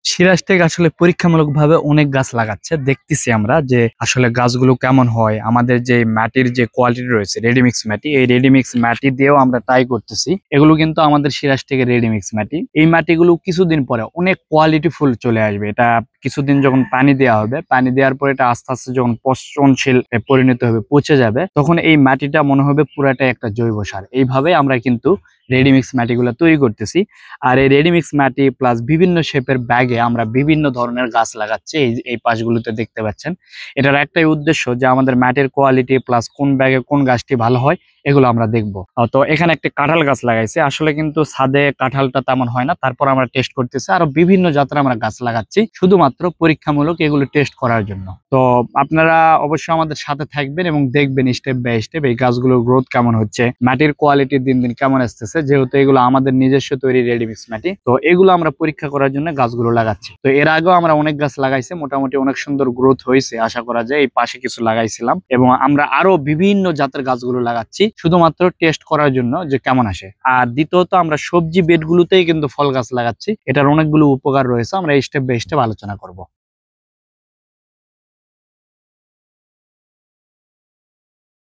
সিরাজটেক আসলে পরীক্ষামূলকভাবে অনেক গাছ লাগাচ্ছে, দেখতেছি আমরা যে আসলে গাছগুলো কেমন হয়। আমাদের যে মাটির যে কোয়ালিটি রয়েছে রেডিমিক্স মাটি, এই রেডিমিক্স মাটি দিয়েও আমরা ট্রাই করতেছি। এগুলো কিন্তু আমাদের সিরাজটেকের রেডিমিক্স মাটি। এই মাটিগুলো কিছুদিন পরে অনেক কোয়ালিটি ফুল চলে আসবে। এটা কিছুদিন যখন পানি দেওয়া হবে, পানি দেওয়ার পরে এটা আস্তে আস্তে যখন পচনশীল পরিণত হবে, পচে যাবে, তখন এই মাটিটা মনে হবে পুরাটাই একটা জৈব সার। এইভাবে আমরা কিন্তু রেডিমিক্স মাটিগুলো তৈরি করতেছি। আর এই রেডিমিক্স মাটি প্লাস বিভিন্ন শেপের ব্যাগে আমরা বিভিন্ন ধরনের গাছ লাগাচ্ছি। এই এই পাশগুলোতে দেখতে পাচ্ছেন। এটার একটাই উদ্দেশ্য যে আমাদের মাটির কোয়ালিটি প্লাস কোন ব্যাগে কোন গাছটি ভালো হয় এগুলো আমরা দেখবো। তো এখানে একটা কাঁঠাল গাছ লাগাইছে। আসলে কিন্তু ছাদে কাঁঠালটা তেমন হয় না, তারপর আমরা টেস্ট করতেছি। আরো বিভিন্ন জাতের আমরা গাছ লাগাচ্ছি শুধুমাত্র পরীক্ষামূলক এগুলো টেস্ট করার জন্য। তো আপনারা অবশ্যই আমাদের সাথে থাকবেন এবং দেখবেন স্টেপ বাই স্টেপ এই গাছগুলোর গ্রোথ কেমন হচ্ছে, মাটির কোয়ালিটি দিন দিন কেমন আসতেছে। যেহেতু এগুলো আমাদের নিজস্ব তৈরি রেডিমিক্স মাটি, তো এগুলো আমরা পরীক্ষা করার জন্য গাছগুলো লাগাচ্ছি। তো এর আগেও আমরা অনেক গাছ লাগাইছি, মোটামুটি অনেক সুন্দর গ্রোথ হয়েছে। আশা করা যায় এই পাশে কিছু লাগাইছিলাম এবং আমরা আরো বিভিন্ন জাতের গাছগুলো লাগাচ্ছি শুধুমাত্র টেস্ট করার জন্য যে কেমন আসে। আর দ্বিতীয়ত আমরা সবজি বেডগুলোতেই কিন্তু ফল গাছ লাগাচ্ছি। এটার অনেকগুলো উপকার রয়েছে, আমরা স্টেপ বাই স্টেপ আলোচনা করব।